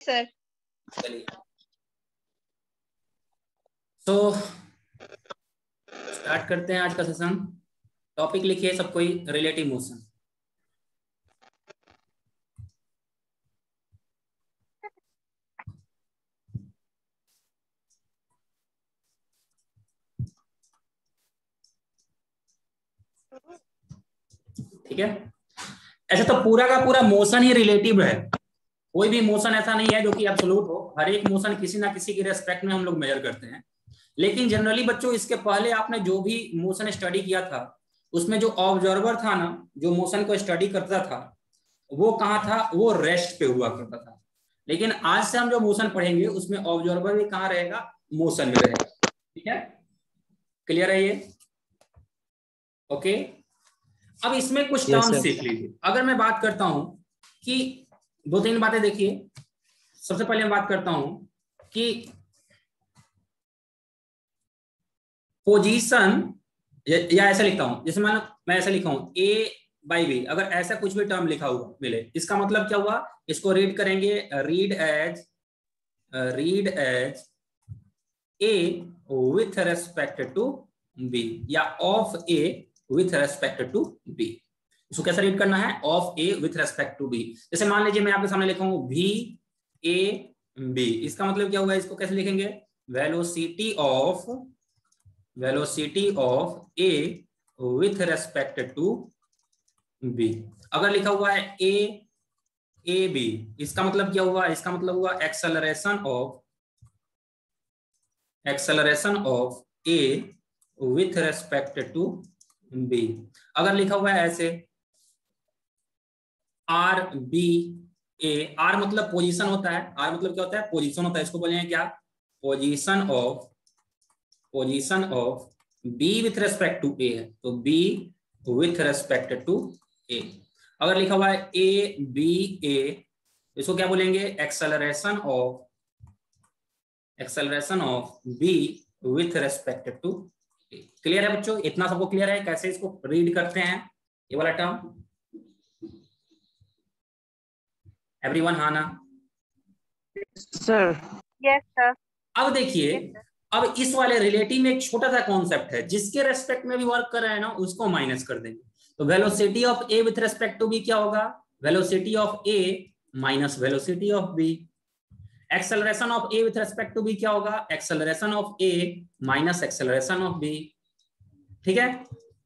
Sir. चलिए तो start करते हैं आज का सेशन। टॉपिक लिखिए सब कोई, रिलेटिव मोशन। ठीक है, ऐसे तो पूरा का पूरा मोशन ही रिलेटिव है। कोई भी मोशन ऐसा नहीं है जो कि एब्सोल्यूट हो। हर एक मोशन किसी ना किसी के रेस्पेक्ट में हम लोग मेजर करते हैं। लेकिन जनरली बच्चों, इसके पहले आपने जो भी मोशन स्टडी किया था उसमें जो ऑब्जर्वर था ना, जो मोशन को स्टडी करता था, वो कहाँ था? वो रेस्ट पे हुआ करता था। लेकिन आज से हम जो मोशन पढ़ेंगे उसमें ऑब्जर्वर भी कहाँ रहेगा? मोशन में रहेगा। ठीक है, क्लियर है ये? ओके, अब इसमें कुछ टर्म्स सीख लीजिए। अगर मैं बात करता हूं कि दो तीन बातें देखिए। सबसे पहले मैं बात करता हूं कि पोजीशन, या ऐसा लिखता हूं, जैसे मैं ऐसा लिखा हूं ए बाई बी। अगर ऐसा कुछ भी टर्म लिखा हुआ मिले, इसका मतलब क्या हुआ? इसको रीड करेंगे, read as A with respect to B, या of A with respect to B. इसको कैसे रीड करना है? Of A with respect to B. जैसे मान लीजिए मैं आपके सामने लिखा हूं वी ए बी, इसका मतलब क्या हुआ? इसको कैसे लिखेंगे? Velocity of A with respect to B. अगर लिखा हुआ है ए बी, इसका मतलब क्या हुआ? इसका मतलब हुआ acceleration of A with respect to B. अगर लिखा हुआ है ऐसे आर बी ए, आर मतलब पोजीशन होता है। आर मतलब क्या होता है? पोजीशन होता है। इसको बोलेंगे क्या? Position of B with respect to A है, तो B with respect to A. अगर लिखा हुआ है ए बी ए, इसको क्या बोलेंगे? Acceleration of B with respect to A. Clear है बच्चों? इतना सबको क्लियर है कैसे इसको रीड करते हैं ये वाला टर्म? एवरीवन, हाँ ना? सर। Yes sir. अब देखिए, अब इस वाले रिलेटिव में एक छोटा सा कॉन्सेप्ट है, जिसके रेस्पेक्ट में भी वर्क कर रहा है ना, उसको माइनस कर देंगे। तो velocity of A with respect to B क्या होगा? Velocity of A minus velocity of B. Acceleration of A with respect to B क्या होगा? Acceleration of A minus acceleration of B. ठीक है,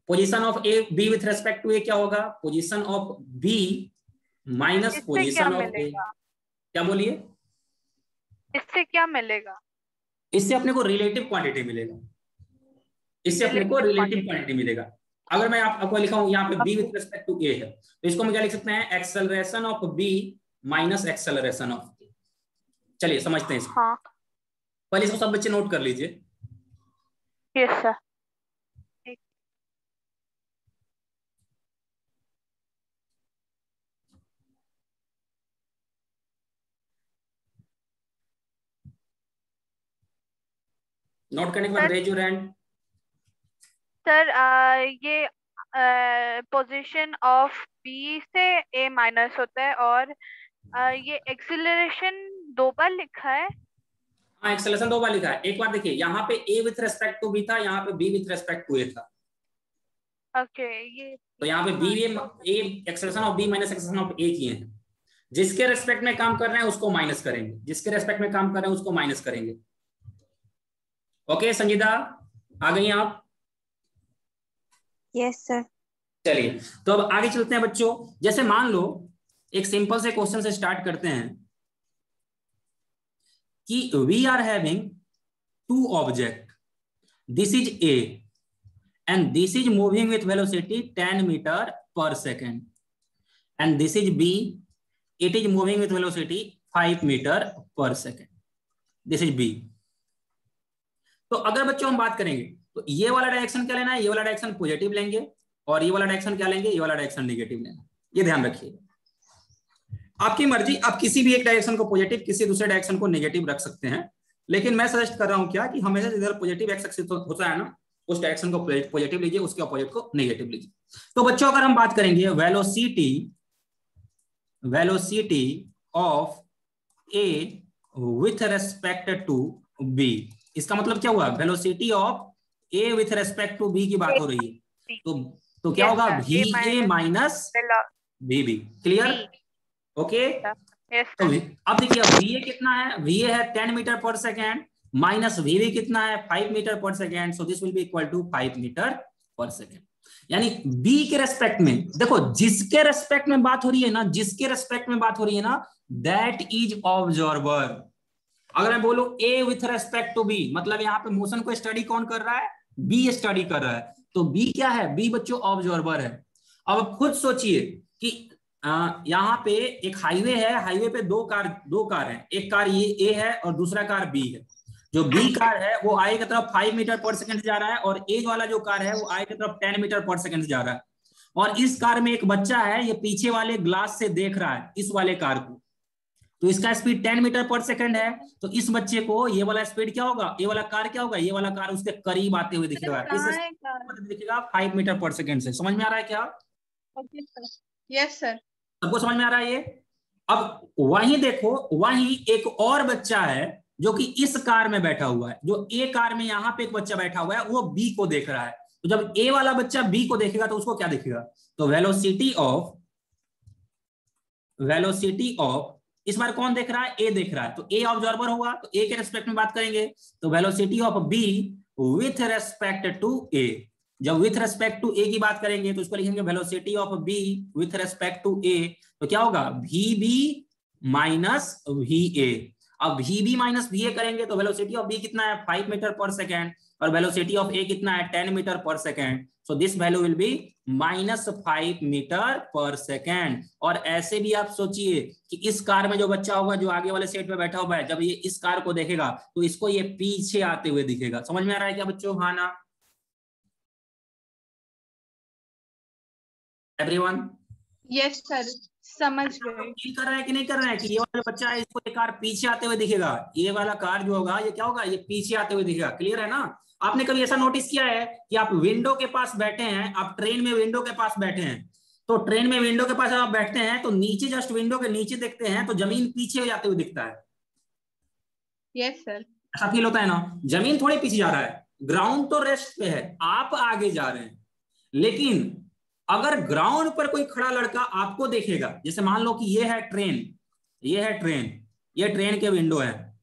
position of A B with respect to A क्या होगा? Position of B minus position of A. क्या बोलिए? इससे क्या मिलेगा? इससे अपने को रिलेटिव क्वांटिटी मिलेगा। इससे अपने को रिलेटिव क्वांटिटी मिलेगा। अगर मैं आपको लिखा हूं यहाँ पे b with respect to a है, तो इसको हम क्या लिख सकते हैं? Acceleration of b minus acceleration of a। चलिए समझते हैं इसको। हाँ। पहले इसको सब बच्चे नोट कर लीजिए। Yes sir. नोट करने के बाद रेज योर हैंड। सर ये पोजीशन ऑफ बी से ए माइनस होता है, और ये एक्सीलरेशन 2 बार लिखा है। हाँ, एक्सेलरेशन 2 बार लिखा है। एक बार देखिए, यहाँ पे a with respect to b था, यहाँ पे b with respect to a था। ओके, ये तो यहाँ पे b a acceleration of b minus acceleration of a किए हैं। जिसके रेस्पेक्ट में काम कर रहे हैं उसको माइनस करेंगे, जिसके रेस्पेक्ट में काम कर रहे हैं उसको माइनस करेंगे। ओके संजीदा, आ गई आप? Yes sir. चलिए, तो अब आगे चलते हैं बच्चों। जैसे मान लो एक सिंपल से क्वेश्चन से स्टार्ट करते हैं कि we are having two object, this is A and this is moving with velocity 10 metre per second, and this is B, it is moving with velocity 5 metre per second. This is B. तो अगर बच्चों हम बात करेंगे तो ये वाला direction क्या लेना है? ये वाला डायरेक्शन पॉजिटिव लेंगे, और ये वाला डायरेक्शन क्या लेंगे? ये वाला डायरेक्शन नेगेटिव लेना। ये ध्यान रखिए, आपकी मर्जी, आप किसी भी एक डायरेक्शन को पॉजिटिव, किसी दूसरे डायरेक्शन को नेगेटिव रख सकते हैं। लेकिन मैं सजेस्ट कर रहा हूं क्या कि हमेशा इधर पॉजिटिव एक्स एक्सिस होता है ना, उस डायरेक्शन को पॉजिटिव लीजिए, उसके अपोजिट को नेगेटिव लीजिए। तो बच्चों अगर हम बात करेंगे velocity of A with respect to B. इसका मतलब क्या हुआ, velocity of A with respect to B की बात हो रही है। तो क्या होगा, V A minus V B. Clear? Okay. तो अब देखिए, वी ए कितना है, वी ए है 10 metre per second minus V B कितना है 5 metre per second. So this will be equal to 5 metre per second. यानी बी के रेस्पेक्ट में, देखो जिसके रेस्पेक्ट में बात हो रही है ना, जिसके रेस्पेक्ट में बात हो रही है ना, दैट इज ऑब्जर्वर। अगर मैं बोलूं ए विथ रेस्पेक्ट टू बी, मतलब यहाँ पे मोशन को स्टडी कौन कर रहा है, बी स्टडी कर रहा है। तो बी क्या है, बी बच्चों ऑब्जर्वर है। अब खुद सोचिए कि यहाँ पे एक हाईवे है, हाईवे पे दो कार है, एक कार ये ए है और दूसरा कार बी है। जो बी कार है वो आई की तरफ 5 मीटर पर सेकंड जा रहा है और ए वाला जो कार है वो आई की तरफ 10 मीटर पर सेकंड जा रहा है। और इस कार में एक बच्चा है, ये पीछे वाले ग्लास से देख रहा है इस वाले कार को, तो इसका स्पीड 10 मीटर पर सेकंड है। तो इस बच्चे को ये वाला स्पीड क्या होगा, ये वाला कार क्या होगा, ये वाला कार उसके करीब आते हुए दिखेगा, इस दिखेगा 5 मीटर पर सेकंड से। समझ में आ रहा है क्या? Yes sir. सबको समझ में आ रहा है ये? अब वहीं देखो, वहीं एक और बच्चा है जो कि इस कार में बैठा हुआ है, जो ए कार में यहाँ पे एक बच्चा बैठा हुआ है, वो बी को देख रहा है। तो जब ए वाला बच्चा बी को देखेगा तो उसको क्या दिखेगा, तो वेलोसिटी ऑफ इस बार कौन देख रहा है, ए देख रहा है, तो ए ऑब्जर्वर होगा, तो ए के रेस्पेक्ट में बात करेंगे। तो velocity of B with respect to A, जब विथ रेस्पेक्ट टू ए की बात करेंगे तो इसको लिखेंगे velocity of B with respect to A. तो क्या होगा, V B minus V A. अब V B minus V A करेंगे तो वेलोसिटी ऑफ बी कितना है 5 मीटर पर सेकेंड और वेलोसिटी ऑफ ए कितना है 10 metre per second. So this value will be -5 metre per second. और ऐसे भी आप सोचिए कि इस कार में जो बच्चा होगा, जो आगे वाले सीट पे बैठा हुआ है, जब ये इस कार को देखेगा तो इसको ये पीछे आते हुए दिखेगा। समझ में आ रहा है क्या बच्चों? हाँ ना एवरीवन? यस सर, समझ गए। फील कर रहा है कि नहीं कर रहा है कि ये वाला बच्चा है, इसको ये कार पीछे आते हुए दिखेगा, ये वाला कार जो होगा ये क्या होगा, ये पीछे आते हुए दिखेगा। क्लियर है ना? आपने कभी ऐसा नोटिस किया है कि आप विंडो के पास बैठे हैं, आप ट्रेन में विंडो के पास बैठे हैं, तो ट्रेन में विंडो के पास आप बैठते हैं तो नीचे जस्ट विंडो के नीचे देखते हैं तो जमीन पीछे हो जाते हुए दिखता है। Yes sir. ऐसा फील होता है ना? जमीन थोड़ी पीछे जा रहा है, ग्राउंड तो रेस्ट पे है, आप आगे जा रहे हैं। लेकिन अगर ग्राउंड पर कोई खड़ा लड़का आपको देखेगा, जैसे मान लो कि ये है ट्रेन, ये है ट्रेन, ये ट्रेन के विंडो है,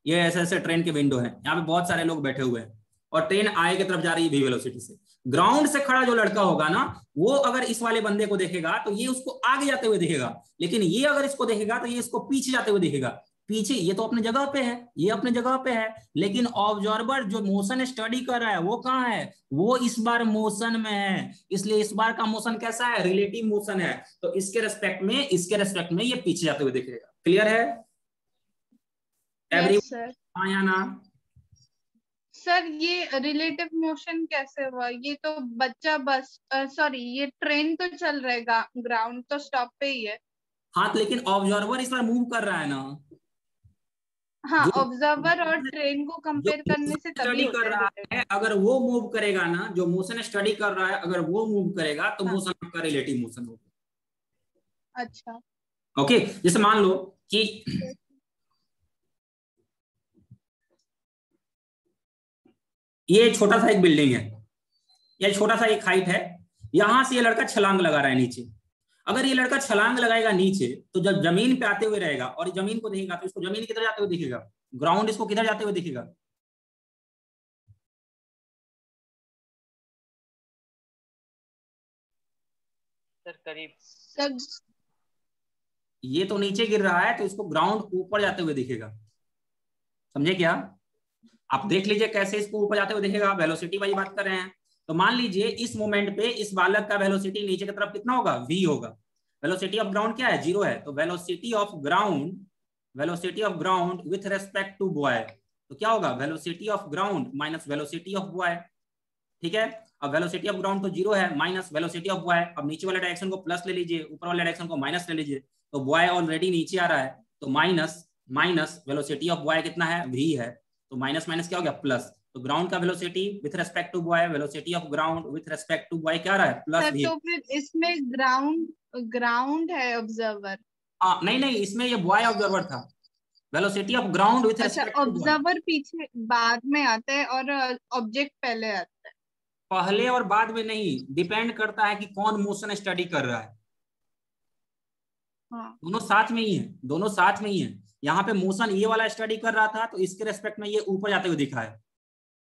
ये ऐसे ऐसे ट्रेन के विंडो है, यहाँ पे बहुत सारे लोग बैठे हुए हैं और ट्रेन आगे की तरफ जा रही है वी वेलोसिटी से। ग्राउंड से खड़ा जो लड़का होगा ना, वो अगर इस वाले बंदे को देखेगा तो ये उसको आगे जाते हुए दिखेगा, लेकिन ये अगर इसको देखेगा तो ये इसको पीछे जाते हुए दिखेगा। पीछे ये तो अपने जगह पे है, ये अपने जगह पे है, लेकिन ऑब्जर्वर जो मोशन स्टडी कर रहा है वो कहाँ है, वो इस बार मोशन में है। इसलिए इस बार का मोशन कैसा है, रिलेटिव मोशन है। तो इसके रेस्पेक्ट में ये पीछे जाते हुए दिखेगा। क्लियर है एवरी? हाँ या ना? सर ये रिलेटिव मोशन कैसे हुआ? ये तो बच्चा बस सॉरी, ये ट्रेन तो चल रहेगा, ग्राउंड तो स्टॉप पे ही है। हाँ, लेकिन ऑब्जर्वर इस बार मूव कर रहा है ना। हाँ, ऑब्जर्वर और ट्रेन को कंपेयर करने से तभी स्टडी कर रहा है, अगर वो मूव करेगा ना, जो मोशन स्टडी कर रहा है अगर वो मूव करेगा तो मोशन आपका रिलेटिव मोशन होगा। अच्छा, ओके। जैसे मान लो कि ये छोटा सा एक बिल्डिंग है, ये छोटा सा एक हाइट है, यहां से ये लड़का छलांग लगा रहा है नीचे। अगर ये लड़का छलांग लगाएगा नीचे तो जब जमीन पे आते हुए रहेगा और जमीन को देखेगा तो इसको जमीन किधर जाते हुए दिखेगा, ग्राउंड इसको किधर जाते हुए दिखेगा? सर करीब। सर ये तो नीचे गिर रहा है तो इसको ग्राउंड ऊपर जाते हुए दिखेगा। समझे क्या? आप देख लीजिए कैसे इसको ऊपर जाते हुए दिखेगा, वेलोसिटी वाली बात कर रहे हैं। तो मान लीजिए इस मोमेंट पे इस बालक का वेलोसिटी नीचे की तरफ कितना होगा, v होगा। वेलोसिटी ऑफ ग्राउंड क्या है, 0 है। तो velocity of ground with respect to boy, तो क्या होगा, velocity of ground minus velocity of boy. ठीक है, अब वेलोसिटी ऑफ ग्राउंड तो 0 है, माइनस वेलोसिटी ऑफ बॉय। अब नीचे वाले डायरेक्शन को प्लस ले लीजिए, ऊपर वाले डायरेक्शन को माइनस ले लीजिए। तो बॉय ऑलरेडी नीचे आ रहा है, तो माइनस वेलोसिटी ऑफ बॉय कितना है, v है। तो माइनस माइनस क्या हो गया, प्लस। तो ग्राउंड का velocity with respect to boy, velocity of ground with respect to boy क्या रहा है, प्लस v। तो फिर इसमें ग्राउंड है ऑब्जर्वर, हाँ नहीं नहीं, इसमें ये बॉय ऑब्जर्वर था। वेलोसिटी ऑफ ग्राउंड विथ अच्छा, रिस्पेक्ट टू बॉय। ऑब्जर्वर पीछे बाद में आता है और ऑब्जेक्ट पहले आता है। पहले और बाद में नहीं, डिपेंड करता है कि कौन मोशन स्टडी कर रहा है। हाँ। दोनों साथ में ही है, दोनों साथ में ही है। यहाँ पे मोशन ये वाला स्टडी कर रहा था तो इसके रेस्पेक्ट में ये ऊपर जाते हुए दिखा है,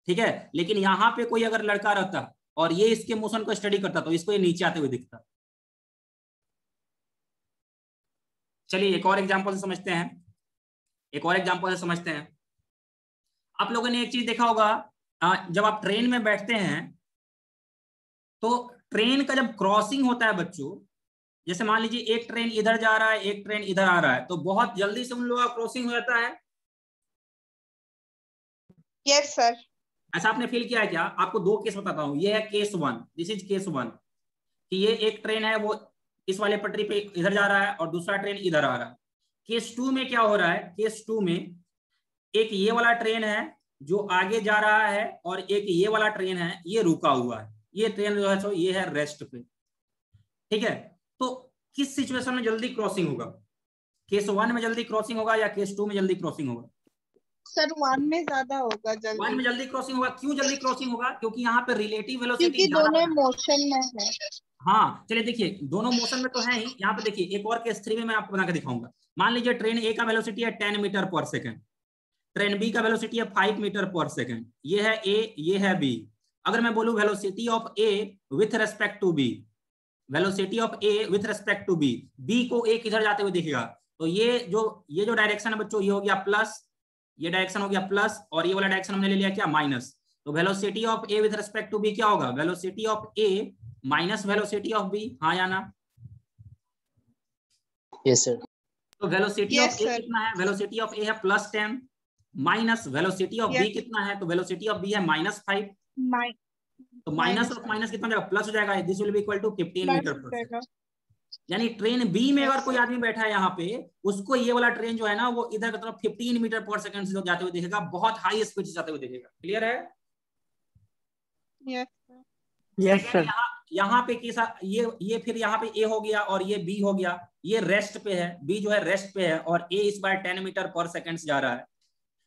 ठीक है। लेकिन यहाँ पे कोई अगर लड़का रहता और ये इसके मोशन को स्टडी करता तो इसको ये नीचे आते हुए दिखता। चलिए एक और एग्जांपल से समझते हैं, एक और एग्जांपल से समझते हैं। आप लोगों ने एक चीज देखा होगा, जब आप ट्रेन में बैठते हैं तो ट्रेन का जब क्रॉसिंग होता है बच्चों, जैसे मान लीजिए एक ट्रेन इधर जा रहा है, एक ट्रेन इधर आ रहा है, तो बहुत जल्दी से उन लोगों का क्रॉसिंग हो जाता है। Yes sir. ऐसा आपने फील किया है क्या? आपको दो केस बताता हूँ, ये है case one, this is case one, कि ये एक ट्रेन है वो इस वाले पटरी पे इधर जा रहा है और दूसरा ट्रेन इधर आ रहा है। केस टू में क्या हो रहा है? केस टू में एक ये वाला ट्रेन है जो आगे जा रहा है और एक ये वाला ट्रेन है ये रुका हुआ है। ये ट्रेन जो है सो ये है रेस्ट पे, ठीक है। तो किस सिचुएशन में जल्दी क्रॉसिंग होगा? केस वन में जल्दी क्रॉसिंग होगा या केस टू में जल्दी क्रॉसिंग होगा? सर वन में ज्यादा होगा वन जल्दी, में जल्दी क्रॉसिंग होगा। क्यों जल्दी क्रॉसिंग होगा? क्योंकि यहाँ पे रिलेटिव वेलोसिटी क्योंकि ज्यादा दोनों है। मोशन में है। हाँ चलिए देखिए, दोनों मोशन में तो है ही। यहाँ पे देखिए एक और केस थ्री में मैं आपको बना के दिखाऊंगा। मान लीजिए ट्रेन ए का वेलोसिटी है 10 metre per second, train B का वेलोसिटी है 5 मीटर पर सेकंड। ये है ए, ये है बी। अगर मैं बोलूं velocity of A with respect to B, velocity of A with respect to B, B को ए किधर जाते हुए दिखेगा? तो ये जो डायरेक्शन है बच्चों, ये हो गया प्लस, ये डायरेक्शन हो गया प्लस, और ये वाला डायरेक्शन हमने ले लिया क्या? माइनस। तो velocity of A with respect to B क्या होगा? Velocity of A minus velocity of B. हाँ या ना? Yes sir. तो velocity of yes A sir. कितना है? वेलोसिटी ऑफ ए है +10 minus velocity of B yes. कितना है? तो वेलोसिटी ऑफ बी है -5। तो माइनस माइनस ऑफ माइनस कितना हो जाएगा? प्लस हो जाएगा। This will be equal to 15 plus meter हो पर सेकंड। जाएगा। यानी ट्रेन बी में अगर यस कोई सर। आदमी बैठा है यहाँ पे, उसको ये वाला ट्रेन जो है ना वो इधर की तरफ 15 मीटर पर सेकंड से जाते हुए दिखेगा, बहुत हाई स्पीड से जाते हुए दिखेगा। क्लियर है? Yes sir. Yes sir. यहाँ पे कैसा, ये फिर यहाँ पे ए हो गया और ये बी हो गया। ये रेस्ट पे है, बी जो है रेस्ट पे है, और ए इस बार 10 मीटर पर सेकंड से जा रहा है।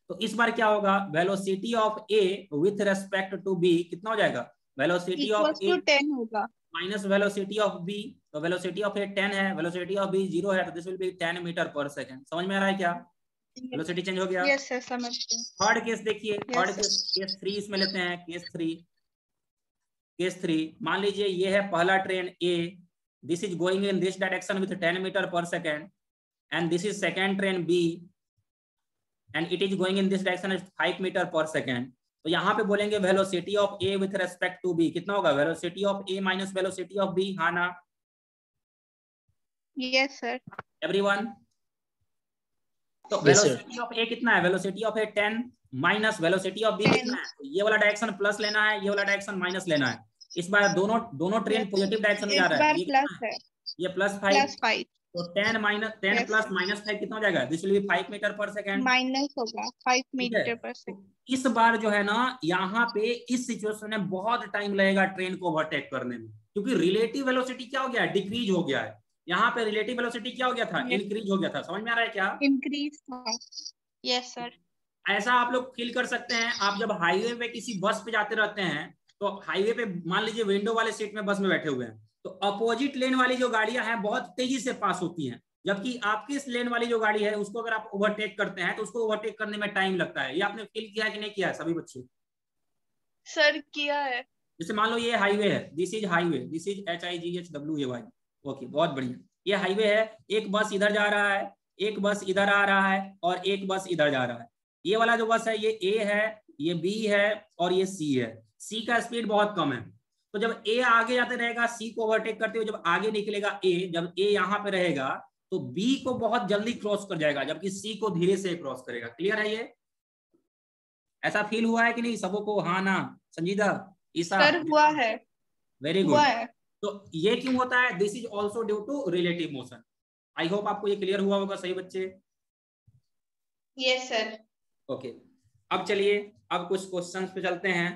तो इस बार क्या होगा? Velocity of A with respect to B कितना हो जाएगा? Velocity of equals A to 10 होगा। Minus velocity of B. तो वेलोसिटी ऑफ ए 10 है, वेलोसिटी ऑफ बी 0 है, तो this will be 10 metre per second. समझ में आ रहा है क्या? वेलोसिटी चेंज हो गया। यस सर, समझ गए। थर्ड केस देखिए, थर्ड यस केस, केस 3 इसमें लेते हैं। केस 3, केस 3 मान लीजिए ये है पहला train A, this is going in this direction with 10 metre per second, and this is second train B and it is going in this direction with 5 metre per second. तो यहाँ पे बोलेंगे velocity of A with respect to B कितना होगा? Velocity of A minus velocity of B. हाँ ना? Yes sir. Everyone? तो velocity of A कितना है? Velocity of A 10 minus velocity of B कितना है? तो ये वाला डायरेक्शन प्लस लेना है, ये वाला डायरेक्शन माइनस लेना है। इस बार दोनों ट्रेन पॉजिटिव डायरेक्शन में जा रहा है। ये प्लस है, ये +5। तो 10 Yes. प्लस -5 कितना हो जाएगा? This will be 5 metre per second. Minus होगा 5 ठीक है? Metre per second. तो इस बार जो है ना यहाँ पे इस सिचुएशन में बहुत टाइम लगेगा ट्रेन को ओवरटेक करने में, क्योंकि रिलेटिव वेलोसिटी क्या हो गया है? डिक्रीज हो गया है। यहाँ पे रिलेटिव वेलोसिटी क्या हो गया था? Yes. इंक्रीज हो गया था। समझ में आ रहा है क्या? इंक्रीज था। Yes sir. ऐसा आप लोग फील कर सकते हैं, आप जब हाईवे पे किसी बस पे जाते रहते हैं तो हाईवे पे मान लीजिए विंडो वाले सीट में बस में बैठे हुए हैं, तो अपोजिट लेन वाली जो गाड़ियां हैं बहुत तेजी से पास होती हैं, जबकि आपकी इस लेन वाली जो गाड़ी है उसको अगर आप ओवरटेक करते हैं तो उसको ओवरटेक करने में टाइम लगता है। ये आपने फील किया है कि नहीं किया है सभी बच्चे? सर किया है। जैसे मान लो ये हाईवे है, this is highway, this is HIGHWAY। Okay, बहुत बढ़िया। ये हाईवे है, एक बस इधर जा रहा है, एक बस इधर आ रहा है, और एक बस इधर जा रहा है। ये वाला जो बस है ये ए है, ये बी है, और ये सी है। सी का स्पीड बहुत कम है, तो जब ए आगे जाते रहेगा सी को ओवरटेक करते हुए, जब आगे निकलेगा ए, जब ए यहाँ पे रहेगा तो बी को बहुत जल्दी क्रॉस कर जाएगा, जबकि सी को धीरे से क्रॉस करेगा। क्लियर है ये? ऐसा फील हुआ है कि नहीं सबों को? हाँ ना? संजीदा, ईसा? सर हुआ है। वेरी हुआ गुड। है। तो ये क्यों होता है? This is also due to relative motion. I hope आपको ये क्लियर हुआ होगा सही बच्चे? Yes sir. ओके, अब चलिए अब कुछ क्वेश्चंस पे चलते हैं।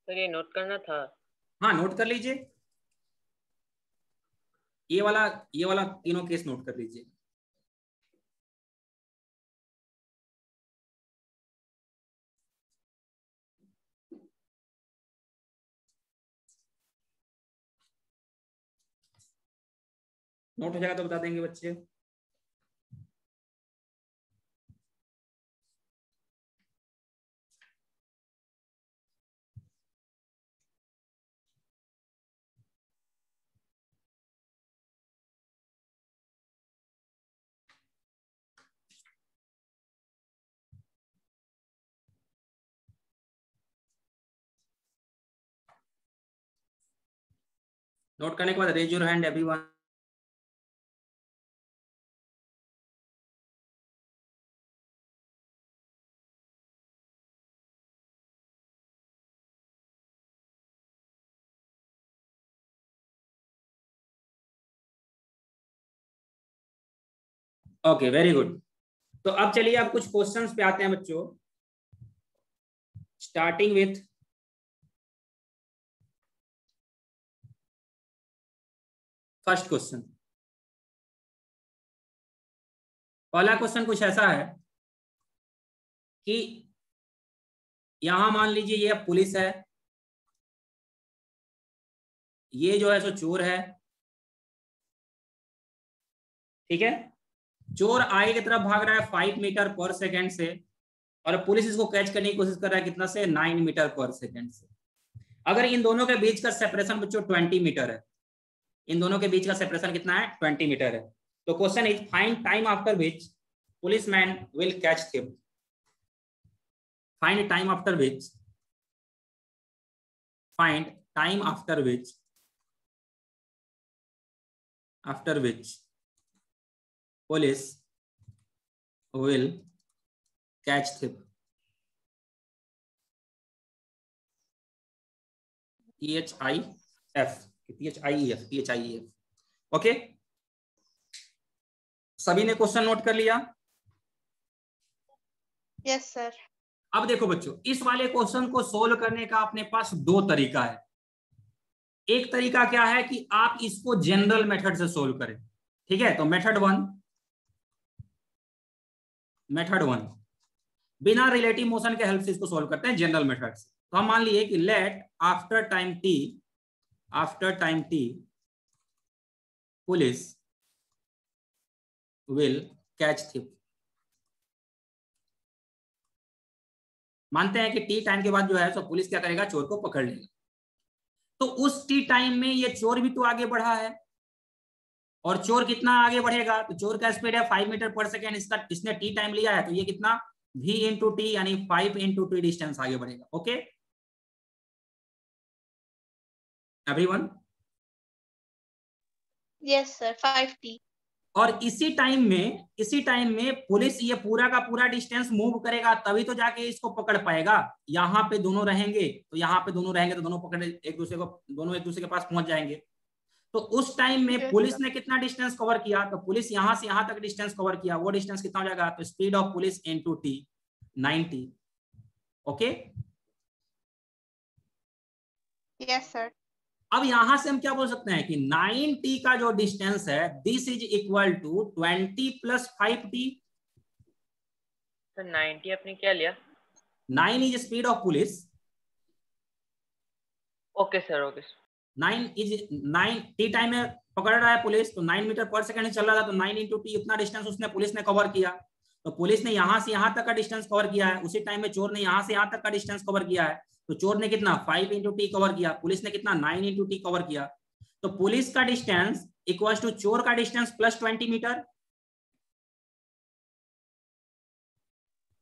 सर ये नोट करना था। हाँ नोट कर लीजिए। ये वाला तीनों केस नोट कर लीजिए। नोट हो जाएगा तो बता देंगे बच्चे। नोट करने के बाद raise your hand everyone. Okay, very good. तो अब चलिए अब कुछ क्वेश्चंस पे आते हैं बच्चों, स्टार्टिंग विथ फर्स्ट क्वेश्चन। पहला क्वेश्चन कुछ ऐसा है कि यहां मान लीजिए ये पुलिस है, ये जो है सो चोर है, ठीक है। चोर आगे की तरफ भाग रहा है 5 मीटर पर सेकेंड से, और पुलिस इसको कैच करने की कोशिश कर रहा है कितना से, 9 मीटर पर सेकेंड से। अगर इन दोनों के बीच का सेपरेशन बच्चों 20 मीटर है, इन दोनों के बीच का सेपरेशन कितना है, 20 मीटर है। तो question is find time after which policeman will catch thief. Find time after which, find time after which police will catch thief। THIEF। Okay, सभी ने क्वेश्चन नोट कर लिया? Yes sir. अब देखो बच्चों, इस वाले क्वेश्चन को सोल्व करने का अपने पास दो तरीका है। एक तरीका क्या है कि आप इसको जनरल मेथड से सोल्व करें, ठीक है। तो मेथड वन, बिना रिलेटिव मोशन के हेल्प से इसको सोल्व करते हैं जनरल मेथड से। तो हम मान लिए कि let after time T police will catch thief. मानते हैं कि टी टाइम के बाद जो है तो पुलिस क्या करेगा, चोर को पकड़ लेगा। तो उस टी टाइम में ये चोर भी तो आगे बढ़ा है, और चोर कितना आगे बढ़ेगा, तो चोर का स्पीड है 5 मीटर पर सेकेंड, इसने टी टाइम लिया है, तो ये कितना v इंटू टी यानी 5 इंटू टी डिस्टेंस आगे बढ़ेगा। Okay everyone? Yes sir, 5t। और इसी टाइम में पुलिस ये पूरा का पूरा डिस्टेंस मूव करेगा, तभी तो जाके इसको पकड़ पाएगा। यहाँ पे दोनों रहेंगे तो दोनों पकड़ एक दूसरे के पास पहुंच जाएंगे। तो उस टाइम में पुलिस ने कितना डिस्टेंस कवर किया, तो पुलिस यहां से यहां तक डिस्टेंस कवर किया, वो डिस्टेंस कितना हो जाएगा, तो speed of police into T 90। Okay yes sir. अब यहां से हम क्या बोल सकते हैं कि 9t का जो डिस्टेंस है, this is equal to 20 plus 5t। Sir 90 आपने क्या लिया? 9 is speed of police. Okay sir, okay. 9 T time में पकड़ रहा है पुलिस, तो 9 मीटर पर सेकंड चल रहा था, तो 9 इंटू टी उतना डिस्टेंस पुलिस ने कवर किया। तो पुलिस ने यहां से यहां तक का डिस्टेंस कवर किया है, उसी टाइम में चोर ने यहां से यहां तक का डिस्टेंस कवर किया है। तो चोर ने कितना 5 इंटू टी कवर किया, पुलिस ने कितना 9 इंटू टी कवर किया। तो पुलिस का डिस्टेंस इक्वल टू चोर का distance plus 20 meter.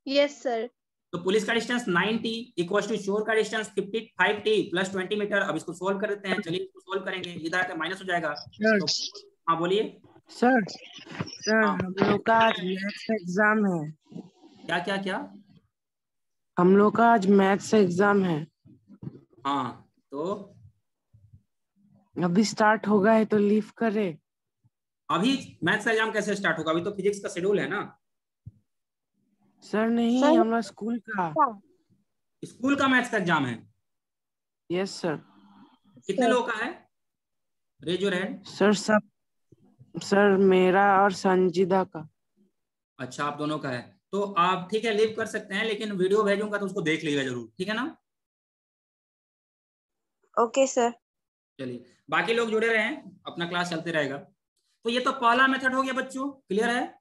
Yes sir. तो पुलिस का डिस्टेंस 9t इक्वल टू चोर का डिस्टेंस 55t प्लस 20 मीटर। अब इसको सोल्व कर देते हैं, चलिए इसको सोल्व करेंगे, इधर आकर माइनस हो जाएगा। तो हाँ बोलिए सर। हाँ। हम लोग का आज मैथ्स का एग्जाम है। क्या क्या क्या? हम लोग का आज मैथ्स एग्जाम है। हाँ, तो अभी स्टार्ट होगा है तो लीव करे। अभी मैथ्स का एग्जाम कैसे स्टार्ट होगा, अभी तो फिजिक्स का शेड्यूल है ना। सर नहीं, हमारा स्कूल का मैथ्स का एग्जाम है। Yes sir. कितने लोगों का है? Raise your hand. Sir sir मेरा और संजीदा का। अच्छा, आप दोनों का है, तो आप ठीक है लीव कर सकते हैं, लेकिन वीडियो भेजूंगा तो उसको देख लीजिएगा जरूर, ठीक है ना। Okay sir. चलिए, बाकी लोग जुड़े रहे, अपना क्लास चलते रहेगा। तो ये तो पहला मेथड हो गया बच्चों, क्लियर है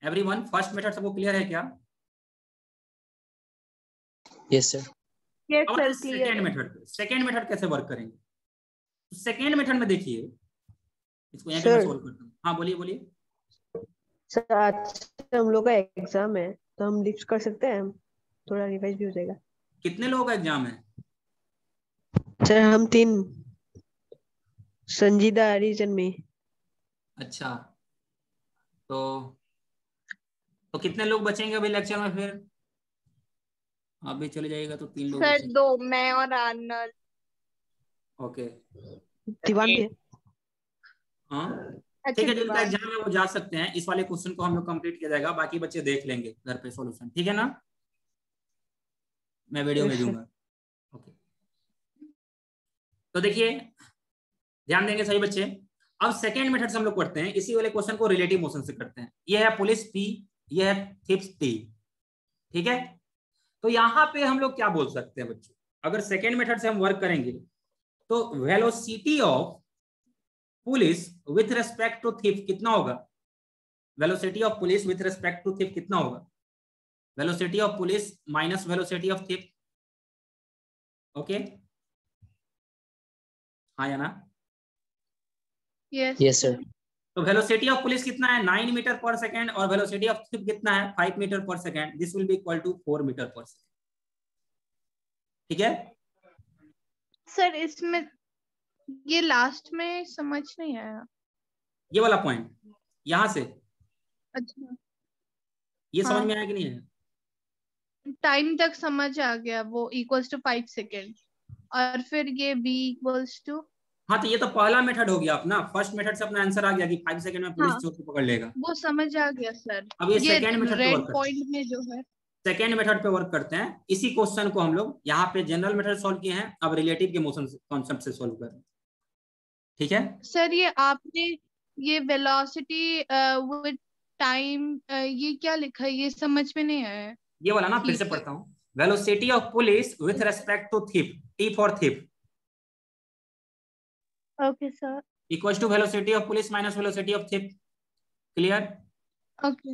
एवरीवन? फर्स्ट मेथड सबको क्लियर है क्या? Yes sir. यस अब सर, सेकेंड मेथड पे, सेकेंड मेथड कैसे वर्क करेंगे? तो सेकेंड मेथड में देखिए, इसको यहाँ पे मैं सोल्व करता हूँ। हाँ बोलिए बोलिए। सर आज हम लोग का एग्जाम है तो हम लिफ्ट कर सकते हैं, थोड़ा रिवाइज भी हो जाएगा। कितने लोगों का एग्जाम है? सर हम 3, संजीदा, हरीजन में। अच्छा, तो कितने लोग बचेंगे अभी लेक्चर में? फिर आप भी चले जाइएगा तो 3 लोग सर बचेंगे। 2, मैं और आर्नल। ओके, दीवान हाँ अच्छा ठीक है, जिनका दीवान। एग्जाम है वो जा सकते हैं। इस वाले क्वेश्चन को हम लोग कंप्लीट किया जाएगा, बाकी बच्चे देख लेंगे घर पे सॉल्यूशन, ठीक है ना। मैं वीडियो भेजूंगा। ओके, तो देखिए ध्यान देंगे सभी बच्चे। अब सेकेंड मेथड से हम लोग करते हैं, इसी वाले क्वेश्चन को रिलेटिव मोशन से करते हैं। ये है पुलिस पी, ये है थिप्स टी, ठीक है। तो यहाँ पे हम लोग क्या बोल सकते हैं बच्चों, अगर सेकेंड मेथड से हम वर्क करेंगे तो velocity of police with respect to thief कितना होगा? Velocity of police with respect to thief कितना होगा? Velocity of police minus velocity of thief. Okay, हाँ या ना? Yes sir. तो वेलोसिटी ऑफ पुलिस कितना है? 9 मीटर पर सेकेंड, और वेलोसिटी ऑफ थिप कितना है? 5 metre per second. This will be equal to 4 metre per second, ठीक है। सर इसमें ये लास्ट में समझ नहीं आया। ये वाला पॉइंट यहां से, अच्छा, ये समझ हाँ। में आया कि नहीं है? टाइम तक समझ आ गया, वो इक्वल्स टू 5 सेकेंड, और फिर ये b इक्वल्स टू। हाँ, तो ये तो पहला मेथड हो गया अपना। फर्स्ट मेथड से अपना आंसर आ गया कि 5 सेकंड में पुलिस हाँ, चोर को पकड़ लेगा। वो समझ आ गया सर। अब ये ये सेकेंड मेथड पे वर्क रेड करते हैं। पॉइंट में जो है, सेकेंड मेथड पे वर्क करते हैं। इसी क्वेश्चन को हम लोग यहाँ पे जनरल मेथड सॉल्व किए हैं, अब रिलेटिव के मोशन कॉन्सेप्ट से सॉल्व कर रहे हैं, ठीक है। सर ये आपने ये वेलोसिटी विद टाइम ये क्या लिखा है, ये समझ में नहीं आया। ये वाला ना फिर से पढ़ता हूँ। Velocity of police with respect to thief, T for thief, okay sir. Equal to velocity of police minus velocity of thief, clear. Okay,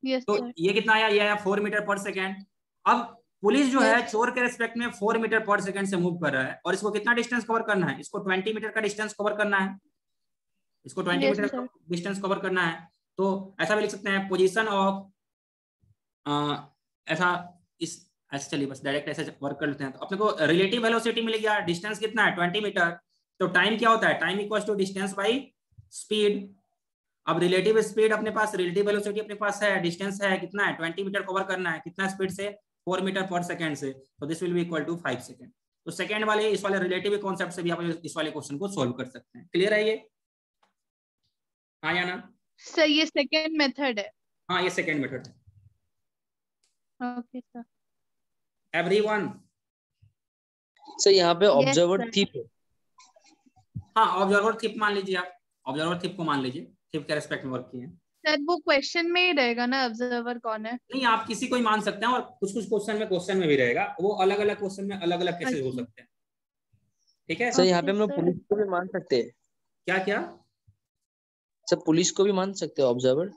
yes तो सर। ये कितना आया? ये आया 4 मीटर पर सेकेंड। अब पुलिस जो है चोर के रेस्पेक्ट में 4 मीटर पर सेकेंड से मूव कर रहा है, और इसको कितना डिस्टेंस कवर करना है? इसको 20 मीटर का डिस्टेंस कवर करना है, इसको 20 मीटर का डिस्टेंस कवर करना है। तो ऐसा भी लिख सकते हैं, पोजीशन ऑफ, ऐसा इस ऐसे चलिए बस डायरेक्ट ऐसे वर्क कर लेते हैं। तो अपने को रिलेटिव वेलोसिटी मिल गया, डिस्टेंस कितना है? 20 मीटर। तो टाइम क्या होता है? Time equal to distance by speed. अब रिलेटिव स्पीड अपने पास, रिलेटिव वेलोसिटी अपने पास है, डिस्टेंस है कितना है? 20 मीटर कवर करना है, कितना स्पीड से? 4 मीटर पर सेकेंड से। तो this will be equal to 5 second. तो सेकेंड वाले इस वाले रिलेटिव कॉन्सेप्ट से भी आप इस वाले क्वेश्चन को सोल्व कर सकते हैं। क्लियर है ये? हाँ या ना? सर ये सेकेंड मेथड है। हाँ, ये सेकेंड मेथड है। Okay sir. एवरीवन? सर यहाँ पे ऑब्जर्वर थिप है। हाँ, ऑब्जर्वर थिप मान लीजिए, आप ऑब्जर्वर थिप को मान लीजिए, थिप के रेस्पेक्ट में वर्क किए। सर वो क्वेश्चन में ही रहेगा ना ऑब्जर्वर कौन है? नहीं, आप किसी को ही मान सकते हैं, और कुछ कुछ क्वेश्चन में भी रहेगा, वो अलग अलग क्वेश्चन में अलग अलग केसेस हो सकते हैं, ठीक है। सर यहाँ पे हम लोग पुलिस को भी मान सकते हैं। क्या क्या? सर पुलिस को भी मान सकते हैं ऑब्जर्वर?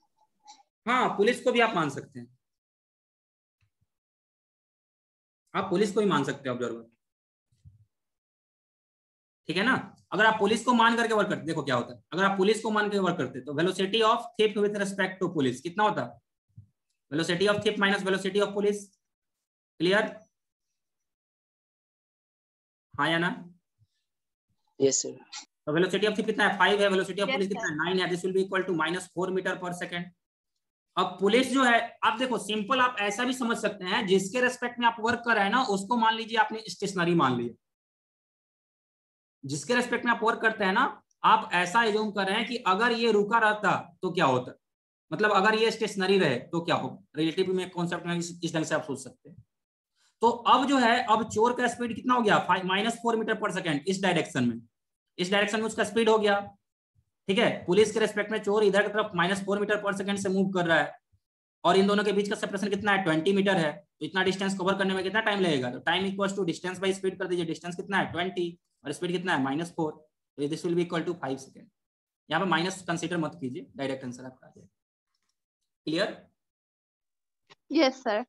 हाँ, पुलिस को भी आप मान सकते हैं, आप पुलिस को भी मान सकते हैं ऑब्जर्वर, ठीक है ना। अगर आप पुलिस को मान करके वर्क करते, देखो क्या होता है, अगर आप पुलिस को मान के वर्क करते तो velocity of thief with respect to police कितना होता? Velocity of thief minus velocity of police, clear? हाँ या ना? Yes sir. तो वेलोसिटी ऑफ थिप कितना है? 5 है। वेलोसिटी ऑफ पुलिस कितना है? 9 है। This will be equal to -4 metre per second. अब पुलिस जो है, आप देखो सिंपल, आप ऐसा भी समझ सकते हैं, जिसके रेस्पेक्ट में आप वर्क कर रहे हैं ना, उसको मान लीजिए आपने स्टेशनरी मान लिया। जिसके रेस्पेक्ट में आप वर्क करते हैं ना, आप ऐसा एज्यूम कर रहे हैं कि अगर ये रुका रहता तो क्या होता, मतलब अगर ये स्टेशनरी रहे तो क्या होगा। रिलेटिव में कॉन्सेप्ट में इस ढंग से आप सोच सकते हैं। तो अब जो है, अब चोर का स्पीड कितना हो गया? -4 मीटर पर सेकेंड इस डायरेक्शन में। इस डायरेक्शन में उसका स्पीड हो गया, ठीक है। पुलिस के रेस्पेक्ट में चोर इधर की तरफ -4 मीटर पर सेकंड से मूव कर रहा है और इन दोनों के बीच का सेपरेशन कितना है 20 मीटर है, तो इतना डिस्टेंस कवर करने में कितना टाइम लगेगा, तो time equals to distance by speed कर दीजिए, डिस्टेंस कितना है 20 और स्पीड कितना है -4, तो this will be equal to 5 second. यहाँ पे माइनस कंसीडर मत कीजिए, डायरेक्ट आंसर आपका आ जाएगा। क्लियर? Yes sir.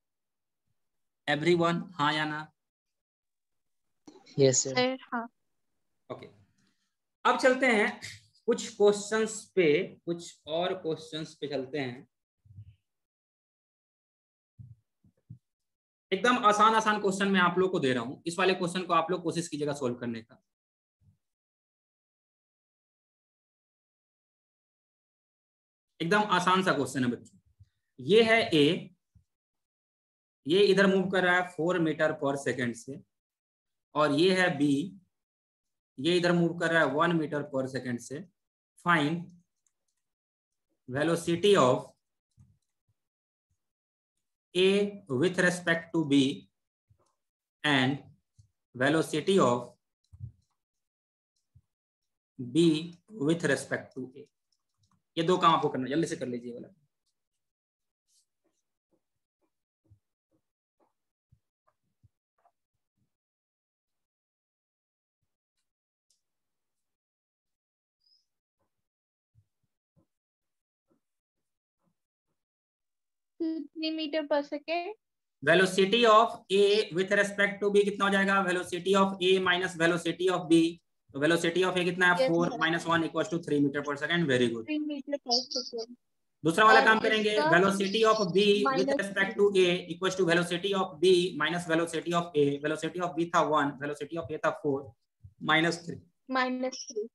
एवरीवन हाँ या ना? Yes sir. हाँ। ओके, अब चलते हैं कुछ क्वेश्चंस पे, कुछ और क्वेश्चंस पे चलते हैं। एकदम आसान आसान क्वेश्चन मैं आप लोग को दे रहा हूं, इस वाले क्वेश्चन को आप लोग कोशिश कीजिएगा सोल्व करने का। एकदम आसान सा क्वेश्चन है बच्चों। ये है ए, ये इधर मूव कर रहा है 4 मीटर पर सेकंड से, और ये है बी, ये इधर मूव कर रहा है 1 मीटर पर सेकंड से। Find velocity of A with respect to B and velocity of B with respect to A। ये दो काम आपको करना, जल्दी से कर लीजिए वाला। कितनी metre per second? Velocity of A with respect to B कितना हो जाएगा, velocity of A minus velocity of B, तो वेलोसिटी ऑफ A कितना है 4 - 1 = 3 metre per second. Very good. 3 metre per second. दूसरा वाला काम करेंगे, इसका velocity of B with -3 respect to A equals to velocity of B minus velocity of A। Velocity of B था 1, velocity of A था 4, -3। -3।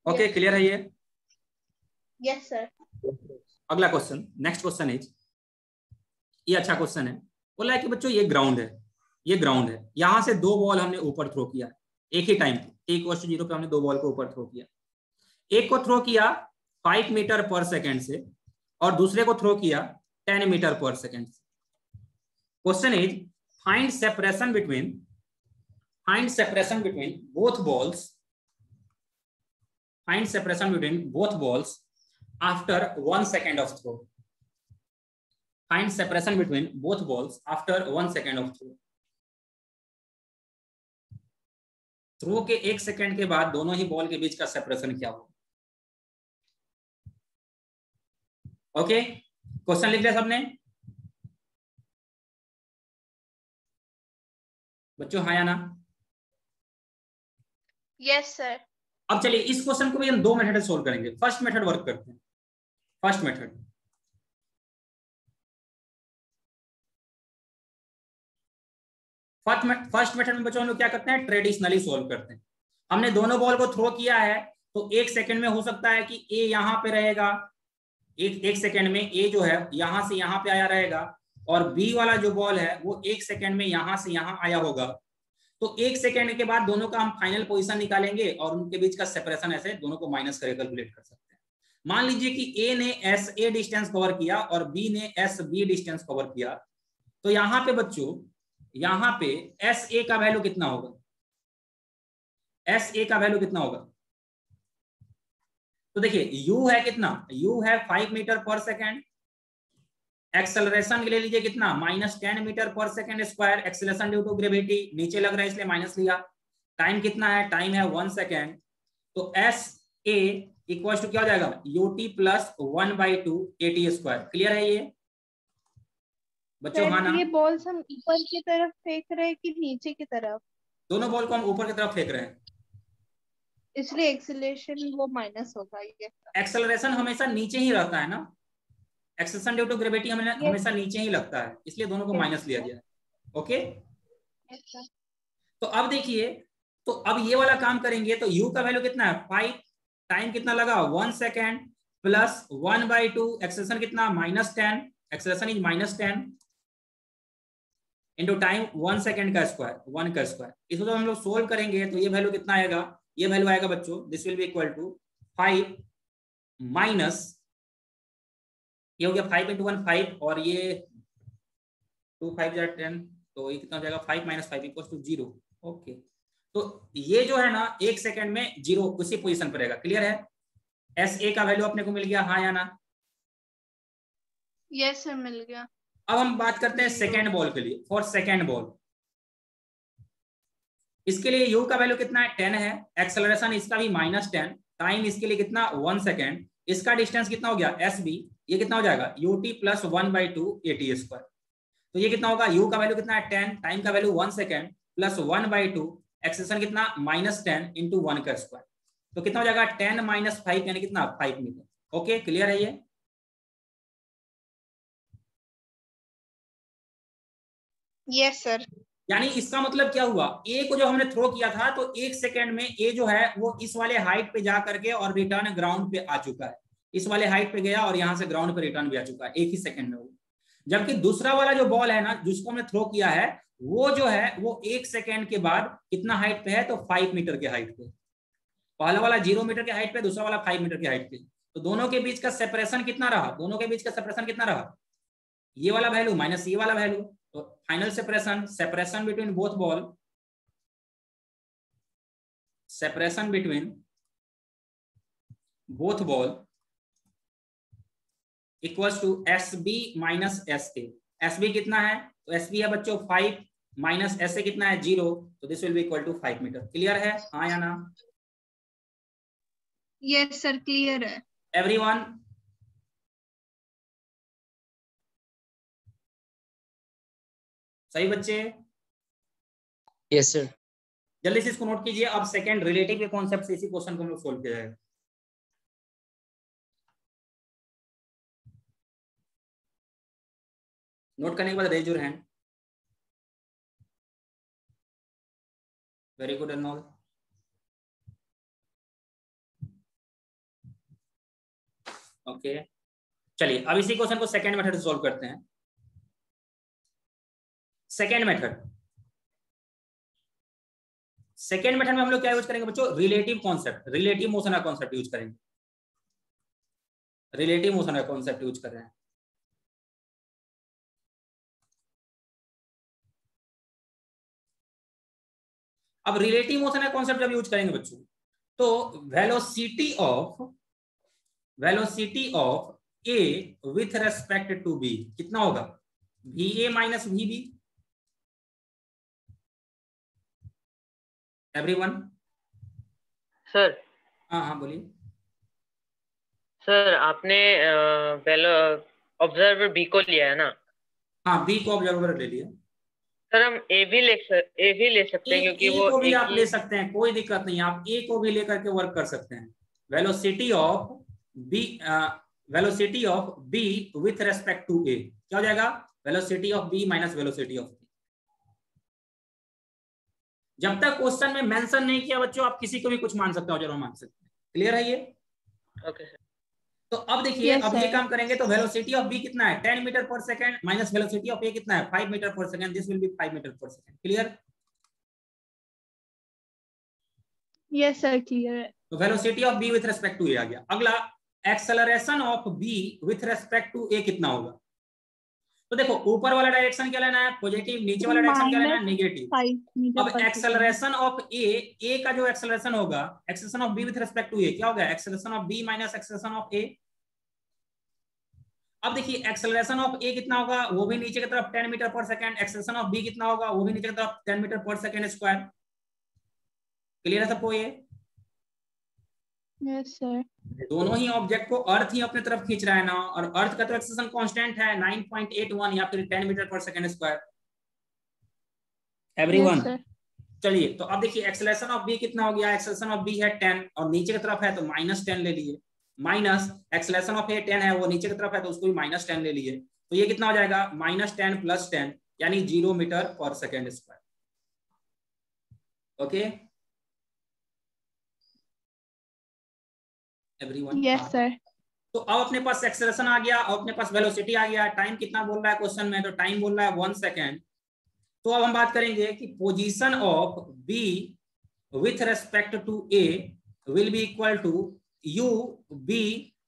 Okay, clear है ये? Yes sir. अगला क्वेश्चन, नेक्स्ट क्वेश्चन इज, ये अच्छा क्वेश्चन है। बोला है कि बच्चों ये ग्राउंड है, ये ग्राउंड है, यहां से दो बॉल हमने ऊपर थ्रो किया एक ही टाइम पे, A=0 पे हमने दो बॉल को ऊपर थ्रो किया। एक को थ्रो किया 5 मीटर पर सेकंड से और दूसरे को थ्रो किया 10 मीटर पर सेकंड से। Question is find separation between both balls, find separation between both balls after 1 second of throw। Find separation between both balls after 1 second of throw। Throw के 1 second के बाद दोनों ही ball के बीच का separation क्या हो। Okay, question लिख लिया सबने बच्चों, हाँ या ना? Yes sir. अब चलिए इस क्वेश्चन को भी हम दो मेथड से सोल्व करेंगे। फर्स्ट मेथड वर्क करते हैं, फर्स्ट मेथड। फर्स्ट मेथड में बच्चों हम लोग क्या करते हैं, ट्रेडिशनली सोल्व करते हैं। हमने दोनों बॉल को थ्रो किया है तो 1 सेकंड में हो सकता है कि ए यहां पे रहेगा, एक सेकंड में ए जो है यहां से यहां पे आया रहेगा, और बी वाला जो बॉल है वो 1 सेकंड में यहां से यहां आया होगा। तो 1 सेकंड के बाद दोनों का हम फाइनल पोजीशन निकालेंगे और उनके बीच का सेपरेशन ऐसे दोनों को माइनस करके कैलकुलेट कर सकते हैं। मान लीजिए कि ए ने एस ए डिस्टेंस कवर किया और बी ने एस बी डिस्टेंस कवर किया, तो यहाँ पे बच्चों यहाँ पे एस ए का वैल्यू कितना होगा, एस ए का वैल्यू कितना होगा? तो देखिए u है कितना, u है 5 मीटर पर सेकेंड। एक्सेलरेशन के लिए लीजिए कितना, -10 metre per second square. Acceleration due to gravity नीचे लग रहा है इसलिए माइनस लिया। टाइम कितना है, टाइम है 1 सेकेंड। तो एस ए इक्वल टू क्या हो जाएगा, ut plus 1/2 at square. Clear है ये बच्चों? हाँ ना? ये बॉल्स हम ऊपर की तरफ फेंक रहे हैं कि नीचे की तरफ? दोनों बॉल को हम ऊपर की तरफ फेंक रहे हैं, इसलिए एक्सेलरेशन वो माइनस होगा। ये एक्सेलरेशन हमेशा नीचे ही रहता है ना, एक्सेलरेशन ड्यू टू ग्रेविटी हमेशा नीचे ही लगता है, इसलिए दोनों को माइनस लिया गया। ओके, तो अब देखिए, तो अब ये वाला काम करेंगे तो u का वैल्यू कितना है 5, टाइम कितना लगा 1 सेकेंड प्लस 1/2, एक्सेलरेशन कितना -10, acceleration is -10 into time 1 second का स्क्वायर, 1 का स्क्वायर। इसको तो हम लोग सोल्व करेंगे तो ये वैल्यू कितना आएगा, ये वैल्यू आएगा बच्चों, this will be equal to 5 minus, ये हो गया 5 × 1 5 और ये 2 5 10, तो ये कितना हो जाएगा 5 - 5 = 0। ओके, तो ये जो है ना 1 सेकेंड में 0 उसी पोजीशन पर रहेगा। क्लियर है? एस ए का वैल्यू अपने को मिल गया, हाँ या ना? यस सर, मिल गया। अब हम बात करते हैं सेकेंड बॉल के लिए। फॉर सेकेंड बॉल इसके लिए यू का वैल्यू कितना है? 10 है। एक्सेलरेशन इसका भी -10। टाइम इसके लिए कितना? 1 सेकेंड। इसका डिस्टेंस कितना हो गया? S B. ये कितना हो जाएगा? UT plus 1/2 AT square. तो ये कितना होगा? यू का वैल्यू कितना है? 10। टाइम का वैल्यू 1 सेकेंड प्लस 1/2। एक्सेलरेशन कितना? -10 × 1 का स्क्वायर। तो कितना हो जाएगा? 10 - 5 यानी कितना? 5 मीटर। ओके, क्लियर है ये? Yes sir. यानी इसका मतलब क्या हुआ? ए को जो हमने थ्रो किया था तो 1 सेकेंड में ए जो है वो इस वाले हाइट पे जा करके और रिटर्न ग्राउंड पे आ चुका है। इस वाले हाइट पे गया और यहां से ग्राउंड पे रिटर्न भी आ चुका है 1 ही सेकेंड में वो। जबकि दूसरा वाला जो बॉल है ना जिसको हमने थ्रो किया है वो जो है वो 1 सेकेंड के बाद कितना हाइट पे है? तो 5 मीटर के हाइट पे। पहला वाला 0 मीटर के हाइट पे, दूसरा वाला 5 मीटर के हाइट पे। तो दोनों के बीच का सेपरेशन कितना रहा? दोनों के बीच का सेपरेशन कितना रहा? ये वाला वैल्यू माइनस ये वाला वैल्यू। तो final separation between both ball, separation between both ball equals to SB - SA। SB कितना है? तो SB है बच्चों 5 माइनस SA कितना है? 0। तो this will be equal to 5 metre. Clear है, हाँ या ना? यस सर, क्लियर है। एवरीवन? सही बच्चे? Yes sir. जल्दी से इसको नोट कीजिए। अब सेकंड रिलेटिव के कॉन्सेप्ट से इसी क्वेश्चन को हम लोग सोल्व किया जाएगा। नोट करने के बाद raise your hand. Very good Anmol. Okay, चलिए अब इसी क्वेश्चन को सेकंड मेथड से सॉल्व करते हैं। सेकंड मेथड में हम लोग क्या यूज करेंगे बच्चों? रिलेटिव कॉन्सेप्ट, रिलेटिव मोशन का कॉन्सेप्ट यूज करेंगे। रिलेटिव मोशन का कॉन्सेप्ट यूज कर रहे हैं। अब रिलेटिव मोशन का कॉन्सेप्ट जब यूज करेंगे बच्चों तो velocity of A with respect to B कितना होगा? VA - VB। एवरीवन? सर। हाँ बोलिए। सर आपने ऑब्जर्वर बी को लिया है ना? हाँ, बी को ऑब्जर्वर ले लिया। सर हम ए भी ले सकते हैं क्योंकि वो को भी आप ले सकते हैं, कोई दिक्कत नहीं। आप ए को भी लेकर के वर्क कर सकते हैं। Velocity of B with respect to A क्या हो जाएगा? Velocity of B minus velocity of A. जब तक क्वेश्चन में मेंशन नहीं किया बच्चों आप किसी को भी कुछ मान सकते हो, जरूर मान सकते हैं। क्लियर है ये? Okay sir. तो अब देखिए अब ये काम करेंगे तो वेलोसिटी ऑफ बी कितना है? 10 metre per second minus velocity of A कितना है? 5 metre per second. This will be 5 metre per second. Clear? Yes sir, clear है। तो velocity of B with respect to A आ गया। अगला acceleration of B with respect to A कितना होगा? तो देखो ऊपर वाला डायरेक्शन क्या लेना है? पॉजिटिव। नीचे वाला डायरेक्शन क्या लेना है? नेगेटिव। अब एक्सेलरेशन ऑफ ए का जो एक्सेलरेशन होगा, acceleration of B with respect to A क्या होगा? Acceleration of B minus acceleration of A. अब देखिए एक्सेलरेशन ऑफ ए कितना होगा? वो भी नीचे की तरफ 10 metre per second. Acceleration of B कितना होगा? वो भी नीचे की तरफ 10 metre per second square. Clear है सबको ये? Yes sir. दोनों ही ऑब्जेक्ट को अर्थ ही अपने तरफ खींच रहा है ना, और अर्थ का तो एक्सेलरेशन कांस्टेंट है 9.81 या फिर 10 metre per second square. Everyone? चलिए तो अब देखिए एक्सेलरेशन ऑफ बी कितना हो गया? एक्सेलरेशन ऑफ बी है 10 और नीचे की तरफ है तो -10 ले लिए। माइनस एक्सेलरेशन ऑफ ए 10 है, वो नीचे की तरफ है तो उसको भी -10 ले लिए। तो ये कितना हो जाएगा? -10 + 10 यानी 0 metre per second square. Okay everyone? Yes sir. तो अब अपने पास एक्सेलरेशन आ गया और अपने पास वेलोसिटी आ गया। टाइम कितना बोल रहा है क्वेश्चन में? तो टाइम बोल रहा है 1 सेकेंड। तो अब हम बात करेंगे कि position of B with respect to A will be equal to U B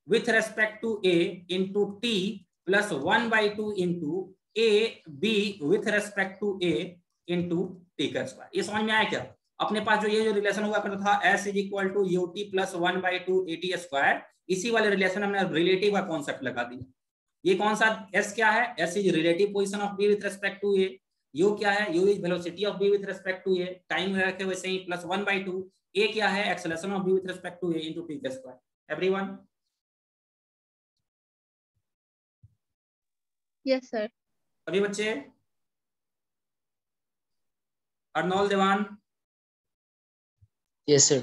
with respect to A into T plus 1/2 into A B with respect to A into T का स्क्वायर। ये समझ में आया क्या? अपने पास जो ये जो रिलेशन हुआ करता था S is equal to UT plus 1/2 AT square, इसी वाले रिलेशन हमने रिलेटिव का कॉन्सेप्ट लगा दिया। ये कौन सा S क्या है? S is relative position of B with respect to A। U क्या है? U is velocity of B with respect to A, time रखे वैसे ही, प्लस 1/2। A क्या है? Acceleration of B with respect to A into T square. Everyone? Yes sir. अभी बच्चे, अर्नोल, देवान? Yes sir.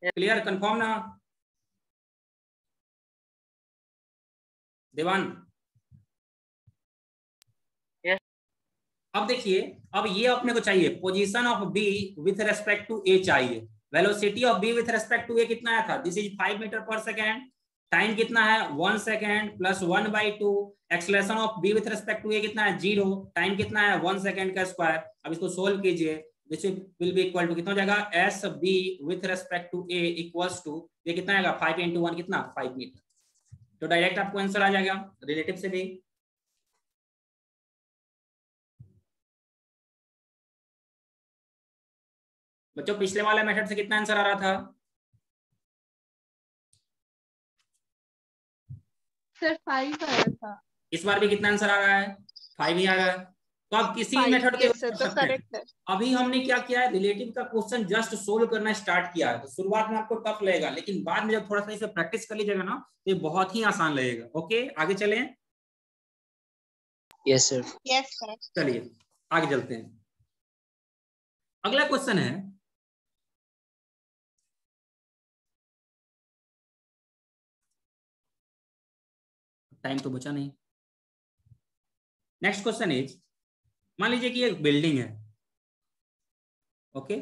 क्लियर, कंफर्म ना? देवान? यस। अब देखिए, अब ये अपने को चाहिए position of B with respect to A चाहिए। Velocity of B with respect to A कितना आया था? This is 5 metre per second. Time कितना है? 1 second plus 1/2। Acceleration of B with respect to A कितना है? 0। टाइम कितना है? 1 सेकेंड का स्क्वायर। अब इसको सोल्व कीजिए, this will be equal to कितना हो जाएगा? S B with respect to A equals to, ये कितना आएगा? 5 × 1 कितना? 5 मीटर। तो डायरेक्ट आपको आंसर आ जाएगा रिलेटिव से भी। बच्चों पिछले वाले मेथड से कितना आंसर आ रहा था? सर 5 आया था। इस बार भी कितना आंसर आ रहा है? 5 ही आ रहा है। तो आप किसी मेथड के यूज कर सकते हैं। अभी हमने क्या किया है? रिलेटिव का क्वेश्चन जस्ट सोल्व करना स्टार्ट किया है। तो शुरुआत में आपको टफ लगेगा, लेकिन बाद में जब थोड़ा सा इसे प्रैक्टिस कर लीजिएगा ना, तो ये बहुत ही आसान लगेगा। ओके, आगे चलें। Yes sir. Yes sir. चलिए आगे चलते हैं। अगला क्वेश्चन है, टाइम तो बचा नहीं। नेक्स्ट क्वेश्चन इज, मान लीजिए कि एक बिल्डिंग है, ओके,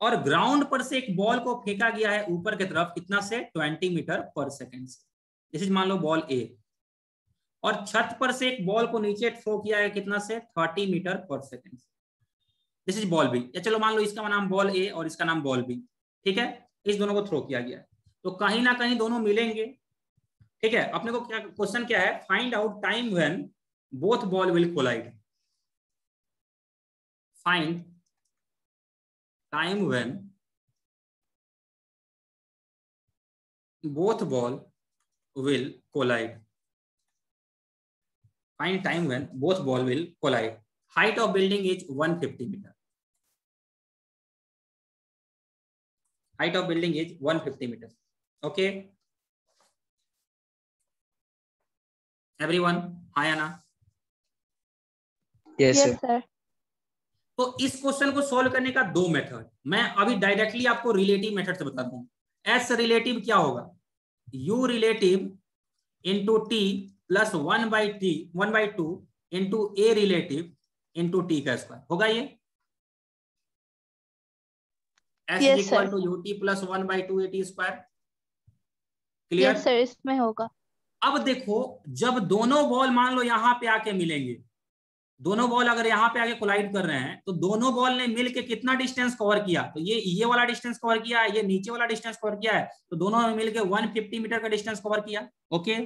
और ग्राउंड पर से एक बॉल को फेंका गया है ऊपर की तरफ, कितना से? 20 मीटर पर सेकेंड से। जैसे मान लो बॉल ए, और छत पर से एक बॉल को नीचे थ्रो किया है कितना से? 30 मीटर पर सेकेंड से। दिस इज बॉल बी, या चलो मान लो इसका नाम बॉल ए और इसका नाम बॉल बी, ठीक है। इस दोनों को थ्रो किया गया है, तो कहीं ना कहीं दोनों मिलेंगे, ठीक है। अपने को क्या क्वेश्चन क्या है? Find out time when both ball will collide. Find time when both ball will collide. Find time when both ball will collide. Height of building is 150 meter. Height of building is 150 meter. Okay. Everyone, hi Anna. Yes sir. तो इस question को solve करने का दो method, मैं अभी directly आपको relative method से बताता हूं। एस रिलेटिव क्या होगा? U relative into T plus 1/2 into A relative into T का स्क्वायर होगा। ये S is equal to UT plus 1/2 AT square. Clear? Sir, इसमें होगा। अब देखो, जब दोनों बॉल मान लो यहाँ पे आके मिलेंगे, दोनों बॉल अगर यहाँ पे आके कोलाइड कर रहे हैं, तो दोनों बॉल ने मिलके कितना डिस्टेंस कवर किया? तो ये वाला डिस्टेंस कवर किया है, ये नीचे वाला डिस्टेंस कवर किया है, तो दोनों ने मिलके 150 मीटर का डिस्टेंस कवर किया। ओके,